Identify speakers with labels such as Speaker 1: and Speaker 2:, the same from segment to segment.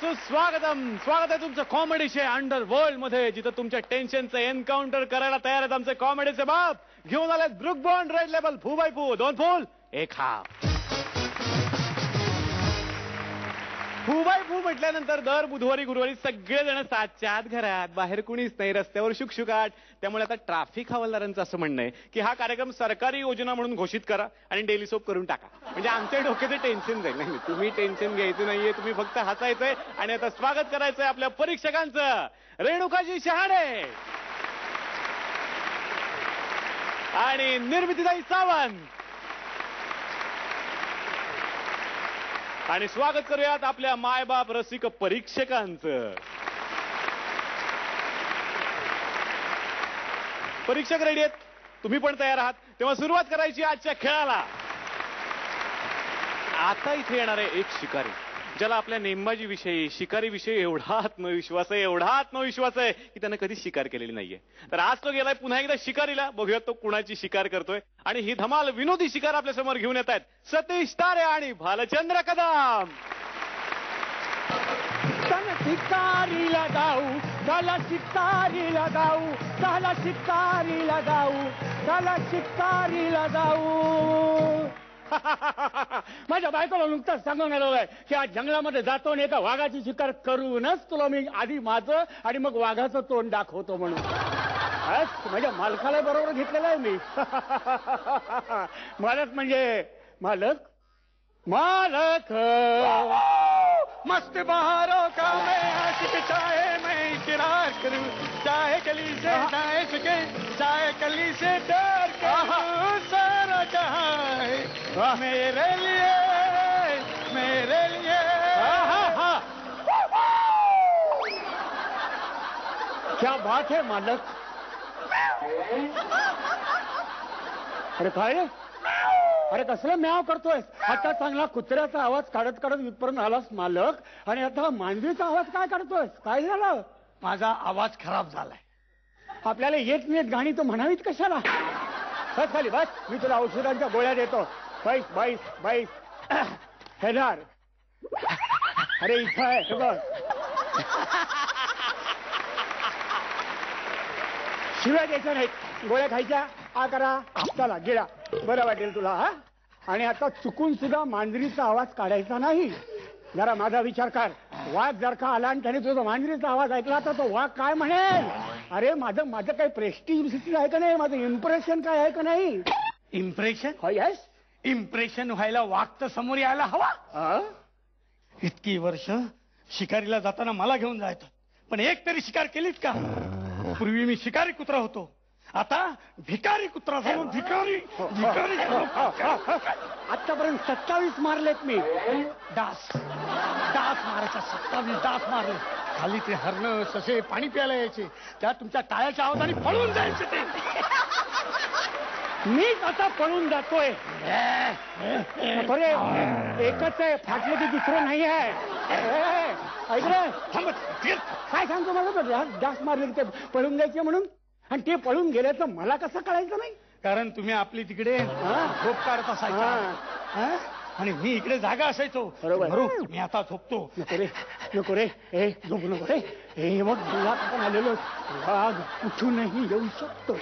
Speaker 1: सुस्वागतम. स्वागत आहे तुमचं कॉमेडीचे अंडरवर्ल्ड मध्ये, जिथं तुमच्या टेन्शनचं एन्काउंटर करायला तयार आहेत आमचे कॉमेडीचे बाप. घेऊन आले ब्रुक बॉन्ड रेड लेबल फू बाय फू, 2 फूल 1 हाफ. फू बाय फू म्हटल्यानंतर दर बुधवारी गुरुवारी सगळेजण 7च्या आत घरात, बाहेर कुणीच नाही, रस्त्यावर शुकशुकाट. त्यामुळे आता ट्रॅफिक हवालदारांचं असं म्हणणं आहे की हा कार्यक्रम सरकारी योजना म्हणून घोषित करा आणि डेली सोप करून टाका, म्हणजे आमच्या डोक्याचे टेन्शन जाईल. नाही, तुम्ही टेन्शन घ्यायचं नाहीये, तुम्ही फक्त हसायचंय. आणि आता स्वागत करायचंय आपल्या परीक्षकांचं. रेणुकाजी शहाणे आणि निर्मितीताई सावंत. आणि स्वागत करूयात आपल्या मायबाप रसिक परीक्षकांचं. परीक्षक रेडी आहेत, तुम्ही पण तयार आहात, तेव्हा सुरुवात करायची आजच्या खेळाला. आता इथे येणार आहे एक शिकारी, ज्याला आपल्या नेमबाजी विषयी, शिकारी विषयी एवढा आत्मविश्वास आहे की त्यानं कधी शिकार केलेली नाहीये. तर आज तो गेलाय पुन्हा एकदा शिकारीला. बघूया तो कुणाची शिकार करतोय. आणि ही धमाल विनोदी शिकार आपल्या समोर घेऊन येत आहेत सतीश तारे आणि भालचंद्र कदम.
Speaker 2: शिकारीला जाऊ, चला शिकारीला जाऊ, चला शिकारीला जाऊ, चला शिकारीला जाऊ. माझ्या बायकोला नुकताच सांगून आलो आहे की आज जंगलामध्ये जातो आणि एका वाघाची शिकार करूनच तुला मी आधी माझं आणि मग वाघाचं तोंड दाखवतो म्हणून. माझ्या मालकाला बरोबर घेतलेलं आहे मी. मालक म्हणजे मालक मालक मस्त बहारों का मैं आशिक, चाहे मैं इकरार करूं, चाहे गली से जाए सके, चाहे गली से डर करूं, सारा जहां है मेरे लिए, मेरे लिए. क्या बात है मालक. अरे काय रे, अरे कसलं म्याव करतोय. आता चांगला कुत्र्याचा आवाज काढत काढत इथपर्यंत आलास मालक, आणि आता मांजरीचा आवाज काय काढतोय. काय झालं. माझा आवाज खराब झालाय. आपल्याला येत नाहीत गाणी तर म्हणावीत कशाला. बस खाली बस, मी तुला औषधांच्या गोळ्या देतो. बैस बैस बैस. हेदार, अरे इथं आहे हे बघ. शिव्या द्यायच्या नाहीत, गोळ्या खायच्या. आ करा, चला गिळा, बरं वाटेल तुला. हा, आणि आता चुकून सुद्धा मांजरीचा आवाज काढायचा नाही. जरा माझा विचार कर. वाघ जर का आला आणि त्याने तुझा मांजरीचा आवाज ऐकला तर तो वाघ काय म्हणेल. अरे माझं काही प्रेस्टिज आहे का नाही, माझं इम्प्रेशन काय आहे का नाही. इम्प्रेशन हो. यस, इम्प्रेशन व्हायला वाघ तर समोर यायला हवा. इतकी वर्ष शिकारीला जाताना मला घेऊन जायचं, पण एक तरी शिकार केलीत का. पूर्वी मी शिकारी कुत्रा होतो, आता भिकारी कुत्रा झालो. भिकारी भिकारी. आतापर्यंत 27 मारलेत मी. डास मारायचा, 27 डास मारले. खाली ते हरणं ससे पाणी प्यायला यायचे, त्या तुमच्या टाळ्याच्या आवाजाने पळून जायचे ते. मीच आता पळून जातोय. बरे एकच आहे, फाटलं की दुसरं नाही आहे. ऐक रे, काय सांगतो मला. डास मारले ते पळून जायचे म्हणून, आणि ते पळून गेल्याचं मला कसं कळायचं नाही. कारण तुम्ही आपली तिकडे झोप काढत असायचा आणि मी इकडे जागा असायचो. बरोबर, मी आता झोपतो. नको रे, नको रे, हे झोपू नको रे. हे मग तुला आपण आलेलो. वाघ कुठूनही येऊ शकतो.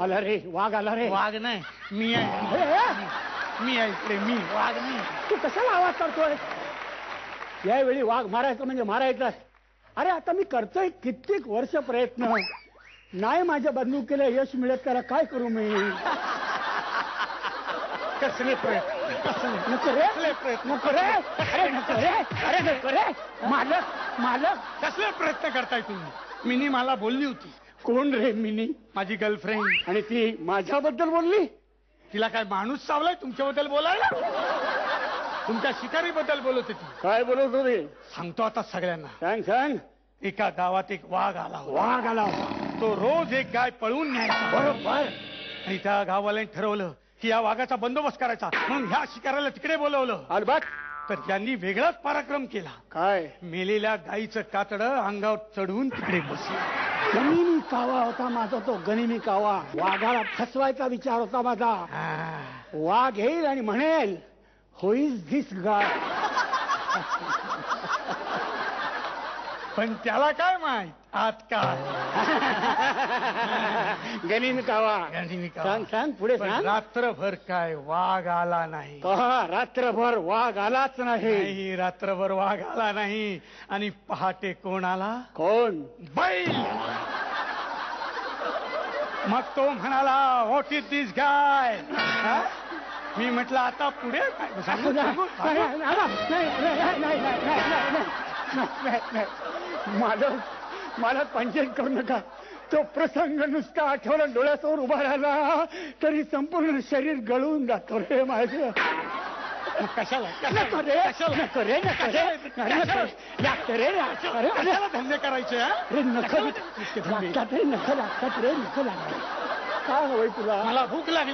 Speaker 2: आला रे, वाघ आला रे. वाघ नाही, मी आहे. मी आहे इकडे, मी वाघ नाही. तू कशाला आवाज करतोय. यावेळी वाघ मारायचं म्हणजे मारायचं. अरे आता मी करतोय कित्येक वर्ष प्रयत्न, नाही माझ्या बंदुकीला यश मिळत, त्याला काय करू मी. कसले प्रयत्न. नको रे, नको रे, अरे नको रे, अरे नको रे. मालक कसले प्रयत्न करताय तुम्ही. मिनी मला बोलली होती. कोण रे मिनी. माझी गर्लफ्रेंड. आणि ती माझ्याबद्दल बोलली. तिला काय माणूस चावलाय तुमच्याबद्दल बोलायला. तुमच्या शिकारीबद्दल बोलत होती. काय बोलत होती सांगतो आता सगळ्यांना. सांग सांग. एका गावात एक वाघ आला. वाघ आला, तो रोज एक गाय पळवून न्यायचा. बरोबर. आणि त्या गाववाल्यांनी ठरवलं की या वाघाचा बंदोबस्त करायचा, म्हणून ह्या शिकाऱ्याला तिकडे बोलवलं. अलबट. तर त्यांनी वेगळाच पराक्रम केला. काय. मेलेल्या गायीचं कातडं अंगावर चढवून तिकडे बसलं. गनिमी कावा होता माझा तो. गनिमी कावा. वाघाला फसवायचा विचार होता माझा. वाघ येईल आणि म्हणेल, हु इज दिस गाय.
Speaker 3: पण त्याला काय माहित आत काय.
Speaker 2: गणिन कावा.
Speaker 3: गणिन कावा.
Speaker 2: सांग सांग पुढे
Speaker 3: पण
Speaker 2: सांग.
Speaker 3: रात्रभर काय वाघ आला नाही.
Speaker 2: रात्रभर वाघ आलाच नाही.
Speaker 3: रात्रभर वाघ आला नाही. आणि पहाटे कोण आला.
Speaker 2: कोण.
Speaker 3: बैल. मग तो म्हणाला व्हॉट इज दिस गाय. मी म्हटलं आता पुढे काय सांगू.
Speaker 2: मला पंचायत करू नका. तो प्रसंग नुसता आठवला डोळ्यासमोर उभा राहिला तरी संपूर्ण शरीर गळून जातो रे माझं.
Speaker 3: कशाला
Speaker 2: नको रे. नको रे. नको रे. लागतं रे.
Speaker 3: कशाला धंदे करायचे.
Speaker 2: रे नको लागतात रे. नको लागतात रे. नको लागतात. काय हवंय तुला.
Speaker 3: मला भूक लागली.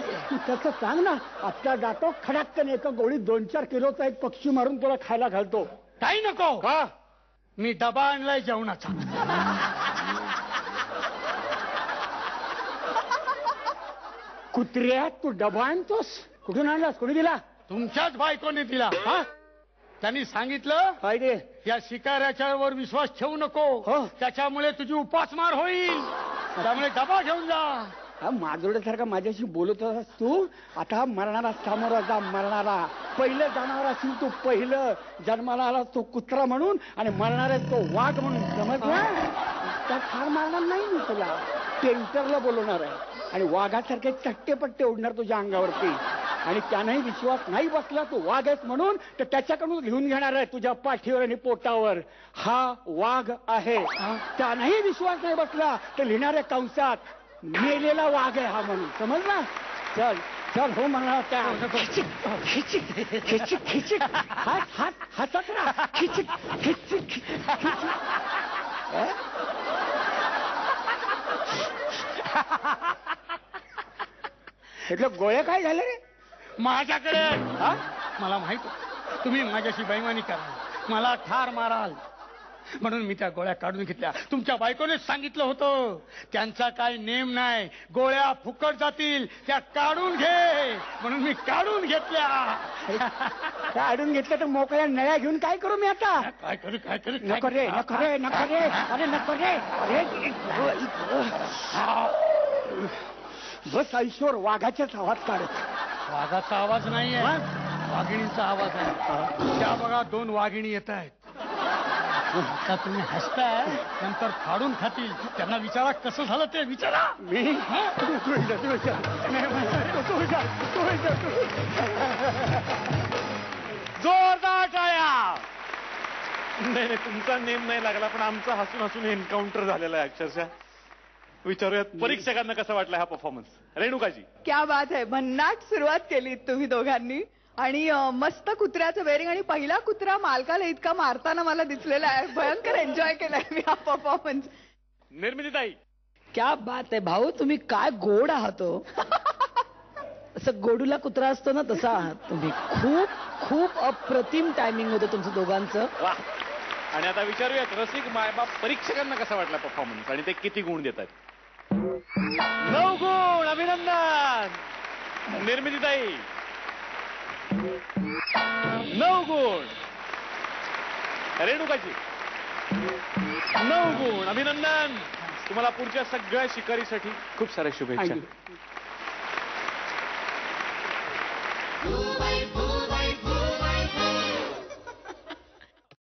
Speaker 2: तसं सांग ना. आता जातो खडाक्कन एका गोळीत 2-4 किलोचा एक पक्षी मारून तुला खायला घालतो.
Speaker 3: काही नको.
Speaker 2: का.
Speaker 3: मी डबा आणलाय जेवणाचा.
Speaker 2: कुत्र्या तू डबा आणतोस. कुठून आणलास. कोणी दिला.
Speaker 3: तुमच्याच बायकोने दिला.
Speaker 2: हा.
Speaker 3: त्यांनी सांगितलं
Speaker 2: काय दे.
Speaker 3: या शिकाऱ्याच्या वर विश्वास ठेवू नको.
Speaker 2: हो.
Speaker 3: त्याच्यामुळे तुझी उपासमार होईल. त्यामुळे डबा घेऊन जा.
Speaker 2: हा माजोड्यासारखा माझ्याशी बोलत होतास तू. आता मरणारा सामोरा जा. मरणारा पहिलं जाणार असेल तू. पहिलं जन्माला आला तो कुत्रा म्हणून आणि मरणारा तो वाघ म्हणून. समजला. त्या ठार मारणार नाही मी तुला. पेंटरला बोलवणार आहे आणि वाघासारखे चट्टेपट्टे उडणार तुझ्या अंगावरती. आणि त्यानेही विश्वास नाही बसला तू वाघ आहेस म्हणून तर त्याच्याकडून लिहून घेणार आहे तुझ्या पाठीवर आणि पोटावर हा वाघ आहे. त्यानेही विश्वास नाही बसला तर लिहिणाऱ्या कंसात मेलेला वाघ आहे हा म्हणून. समजला. चल चल. हो म्हणा. खिचिक खिचिक खिचिक. हात हात हातात राहा. खिचिक खिचिक. म्हटलं गोळ्या काय झाले रे.
Speaker 3: माझ्याकडे. मला माहित तुम्ही माझ्याशी बेईमानी कराल. मला ठार माराल म्हणून मी त्या गोळ्या काढून घेतल्या. तुमच्या बायकोनेच सांगितलं होतं त्यांचा काही नेम नाही. गोळ्या फुकट जातील. त्या काढून घे म्हणून मी काढून घेतल्या.
Speaker 2: काढून घेतलं तर मोकळ्या नळ्या घेऊन काय करू मी आता.
Speaker 3: काय करू काय करू.
Speaker 2: नको रे. नको रे. नको रे. अरे नको रे. अरे बस आयुष्यावर वाघाच्याच आवाज काढत.
Speaker 3: वाघाचा आवाज नाहीये. वाघिणीचा आवाज आहे. त्या बघा 2 वाघिणी येत आहेत. आता तुम्ही हसताय नंतर फाडून खातील. त्यांना विचारा कसं झालं ते विचारा.
Speaker 2: मी
Speaker 1: जोरदार टाळ्या. नाही तुमचा नेम नाही लागला पण आमचा हसून हसून एन्काउंटर झालेला आहे अक्षरशः. विचारूयात परीक्षकांना कसा वाटला हा परफॉर्मन्स. रेणुकाजी.
Speaker 4: क्या बात आहे. भन्नाट सुरुवात केली तुम्ही दोघांनी आणि मस्त कुत्र्याचं बेरिंग आणि पहिला कुत्रा मालकाला इतका मारताना मला दिसलेला आहे. भयंकर एन्जॉय केलाय मी हा परफॉर्मन्स.
Speaker 1: निर्मितीताई.
Speaker 5: क्या बात आहे भाऊ. तुम्ही काय गोड आहात हो. असं गोडूला कुत्रा असतो ना तसा आहात तुम्ही. खूप खूप अप्रतिम टायमिंग होतं तुमचं दोघांचं.
Speaker 1: वा. आणि आता विचारूयात रसिक मायबाप परीक्षकांना कसा वाटला परफॉर्मन्स आणि ते किती गुण देतात. 9 गुण. अभिनंदन. निर्मितीताई. 9 गुण. रेणुकाजी. 9 गुण. अभिनंदन. तुम्हाला पुढच्या सगळ्या शिकारीसाठी खूप साऱ्या शुभेच्छा.